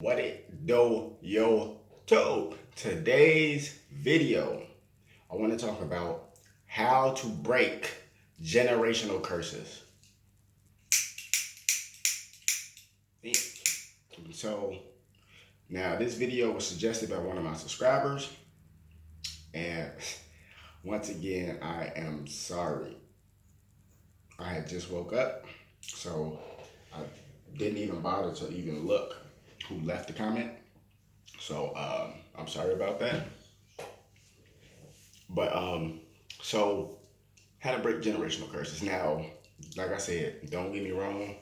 What it do, yo, to? Today's video, I want to talk about how to break generational curses. So, now this video was suggested by one of my subscribers, and once again, I am sorry. I had just woke up, so I didn't even bother to even look who left the comment. So, I'm sorry about that. But so how to break generational curses. Now, like I said, don't get me wrong.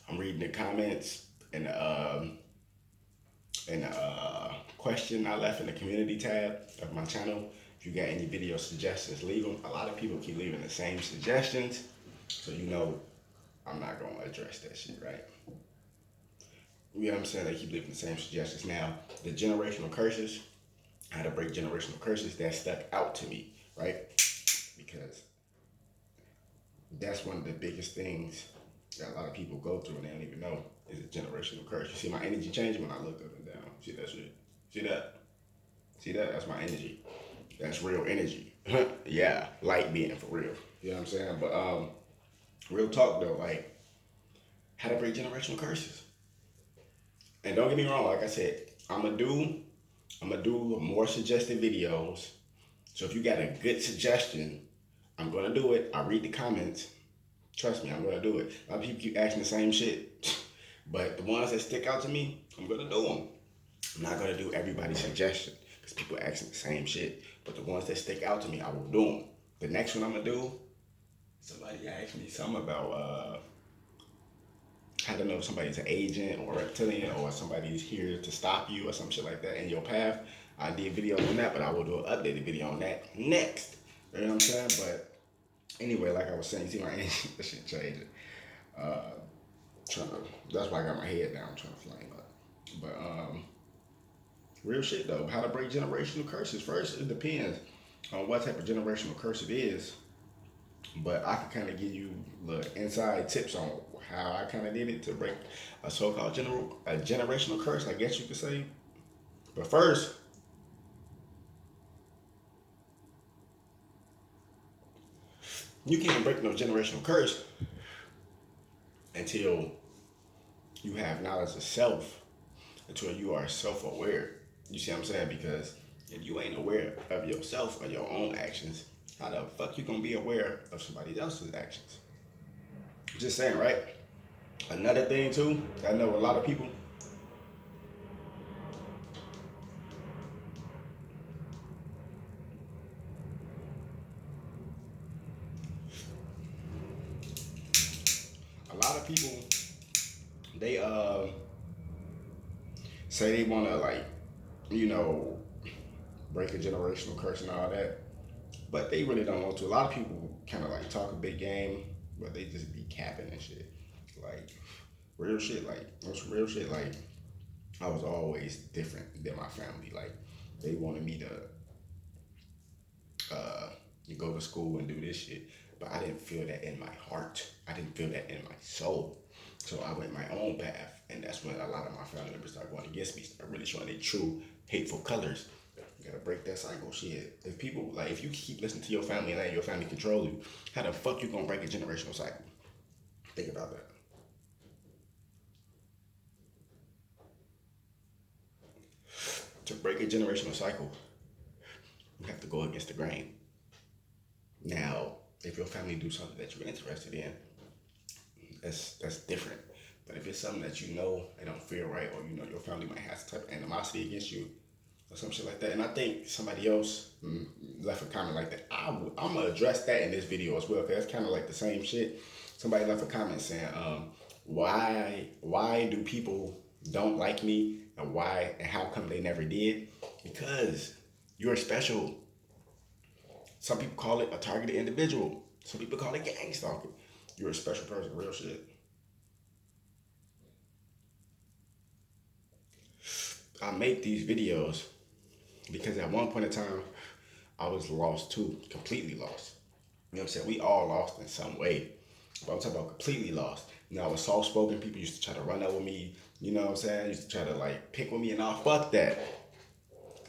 I'm reading the comments and question I left in the community tab of my channel. If you got any video suggestions, leave them. A lot of people keep leaving the same suggestions, so you know I'm not gonna address that shit, right? You know what I'm saying? They keep leaving the same suggestions. Now, the generational curses, how to break generational curses, that stuck out to me, right? Because that's one of the biggest things that a lot of people go through and they don't even know is a generational curse. You see my energy changing when I look up and down. See that shit? See that? See that? That's my energy. That's real energy. Yeah, light being for real. You know what I'm saying? But real talk though, like how to break generational curses. And don't get me wrong, like I said, I'm gonna do more suggested videos. So if you got a good suggestion, I'm gonna do it. I read the comments. Trust me, I'm gonna do it. A lot of people keep asking the same shit, but the ones that stick out to me, I'm gonna do them. I'm not gonna do everybody's suggestion because people asking the same shit. But the ones that stick out to me, I will do them. The next one I'm gonna do, somebody asked me something about I don't know if somebody's an agent or a reptilian or somebody's here to stop you or some shit like that in your path. I did videos on that, but I will do an updated video on that next. You know what I'm saying? But anyway, like I was saying, you see my energy, that shit changing. Uh, trying to, that's why I got my head down, trying to flame up. But real shit though, how to break generational curses. First, it depends on what type of generational curse it is. But I can kind of give you the inside tips on how I kind of did it to break a so-called generational curse, I guess you could say. But first, you can't break no generational curse until you have knowledge of self, until you are self-aware. You see what I'm saying? Because if you ain't aware of yourself or your own actions, how the fuck you gonna be aware of somebody else's actions? Just saying, right? Another thing too, I know a lot of people, a lot of people, they say they wanna like, you know, break a generational curse and all that, but they really don't want to. A lot of people kind of like talk a big game, but they just be capping and shit. Like real shit, like what's real shit, like I was always different than my family. Like they wanted me to go to school and do this shit, but I didn't feel that in my heart. I didn't feel that in my soul. So I went my own path, and that's when a lot of my family members started going against me, started really showing their true hateful colors. You gotta break that cycle, shit. If people like, if you keep listening to your family and letting your family control you, how the fuck you gonna break a generational cycle? Think about that. To break a generational cycle, you have to go against the grain. Now, if your family do something that you're interested in, that's different. But if it's something that you know they don't feel right, or you know your family might have some type of animosity against you, or some shit like that, and I think somebody else left a comment like that. I'm gonna address that in this video as well, because that's kind of like the same shit. Somebody left a comment saying, why do people don't like me, and why and how come they never did? Because you're special. Some people call it a targeted individual. Some people call it gang stalking. You're a special person, real shit. I make these videos because at one point in time, I was lost too, completely lost. You know what I'm saying? We all lost in some way. But I'm talking about completely lost. You know, I was soft spoken. People used to try to run up with me, You know what I'm saying? Used to try to like pick with me and all. Fuck that.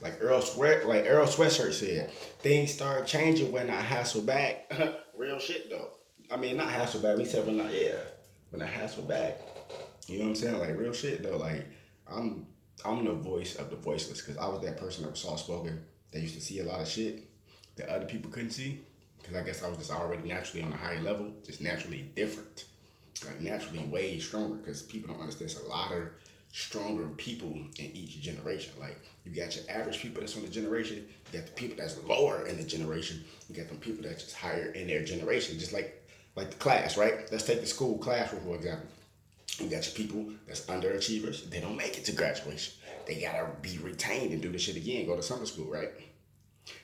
Like Earl Sweatshirt said, things start changing when I hassle back. Real shit though. I mean, not hassle back. We said when I hassle back. You know what I'm saying? Like real shit though. Like I'm I'm the voice of the voiceless because I was that person that was soft spoken that used to see a lot of shit that other people couldn't see. Because I guess I was just already naturally on a higher level, just naturally different, like naturally way stronger. Because people don't understand there's a lot of stronger people in each generation. Like you got your average people that's on the generation, you got the people that's lower in the generation, you got them people that's just higher in their generation, just like the class, right? Let's take the school classroom for example. You got your people that's underachievers. They don't make it to graduation. They gotta be retained and do the shit again. Go to summer school, right?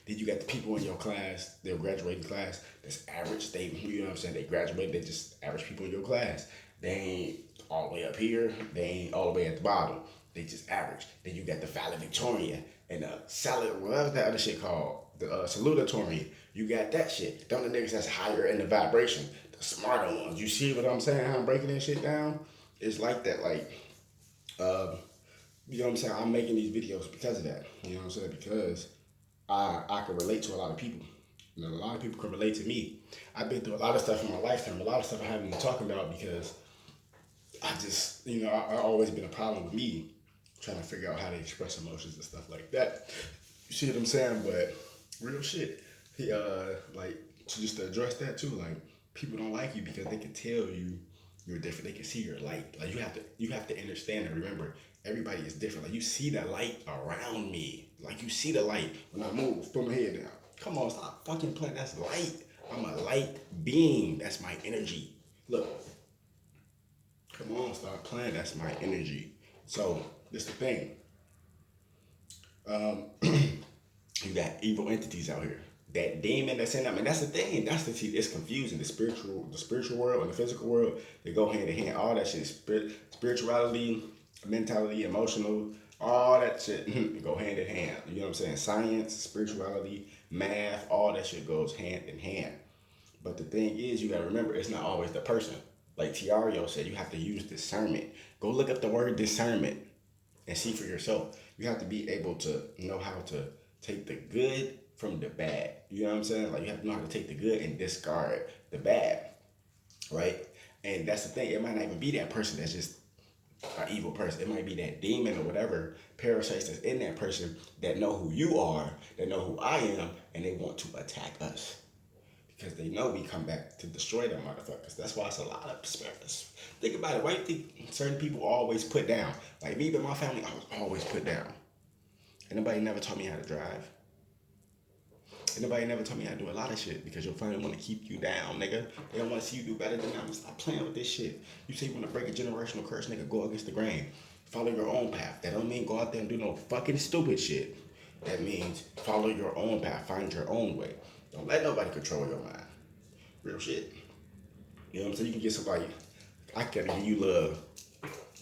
Then you got the people in your class, their graduating class, that's average. They, you know what I'm saying? They graduate. They just average people in your class. They ain't all the way up here. They ain't all the way at the bottom. They just average. Then you got the valedictorian and the salad. What's that other shit called? The salutatorian. You got that shit. Them the niggas that's higher in the vibration. The smarter ones. You see what I'm saying? How I'm breaking that shit down? It's like that. Like, um, you know what I'm saying? I'm making these videos because of that. You know what I'm saying? Because I can relate to a lot of people. You know, a lot of people can relate to me. I've been through a lot of stuff in my lifetime, a lot of stuff I haven't been talking about because I just, I always been a problem with me trying to figure out how to express emotions and stuff like that. You see what I'm saying? But real shit. He like to just to address that too. Like people don't like you because they can tell you're different. They can see your light. Like you have to understand and remember everybody is different. Like you see the light around me. Like you see the light when I move, put my head down. Come on, stop fucking playing. That's light. I'm a light being. That's my energy. Look, come on, stop playing. That's my energy. So this the thing. Um, you got evil entities out here. That demon that's in them, and that's the thing. That's the see. It's confusing. The spiritual world, and the physical world, they go hand in hand. All that shit, spirituality, mentality, emotional, all that shit go hand in hand. You know what I'm saying? Science, spirituality, math, all that shit goes hand in hand. But the thing is, you gotta remember, it's not always the person. Like Tiario said, you have to use discernment. Go look up the word discernment and see for yourself. You have to be able to know how to take the good from the bad. You know what I'm saying? Like you have to know how to take the good and discard the bad, right? And that's the thing. It might not even be that person that's just an evil person. It might be that demon or whatever parasites that's in that person that know who you are, that know who I am, and they want to attack us because they know we come back to destroy them motherfuckers. That's why it's a lot of spirits. Think about it. Why do you think certain people are always put down? Like me and my family, I was always put down. And nobody never taught me how to drive. And nobody never taught me how to do a lot of shit because your family want to keep you down, nigga. They don't want to see you do better than them. Stop playing with this shit. You say you want to break a generational curse, nigga, go against the grain. Follow your own path. That don't mean go out there and do no fucking stupid shit. That means follow your own path. Find your own way. Don't let nobody control your mind. Real shit. You know what I'm saying? You can get somebody, I can give you love,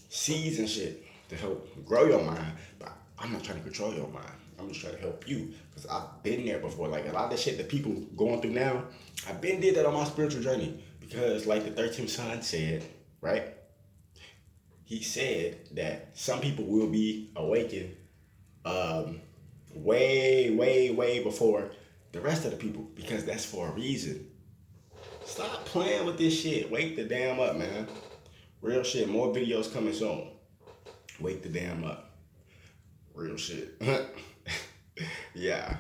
seeds and shit to help grow your mind, but I'm not trying to control your mind. I'm just trying to help you because I've been there before. Like a lot of the shit that people going through now, I've been did that on my spiritual journey because, like the 13th son said, right? He said that some people will be awakened um, way, way, way before the rest of the people because that's for a reason. Stop playing with this shit. Wake the damn up, man. Real shit. More videos coming soon. Wake the damn up. Real shit. Yeah.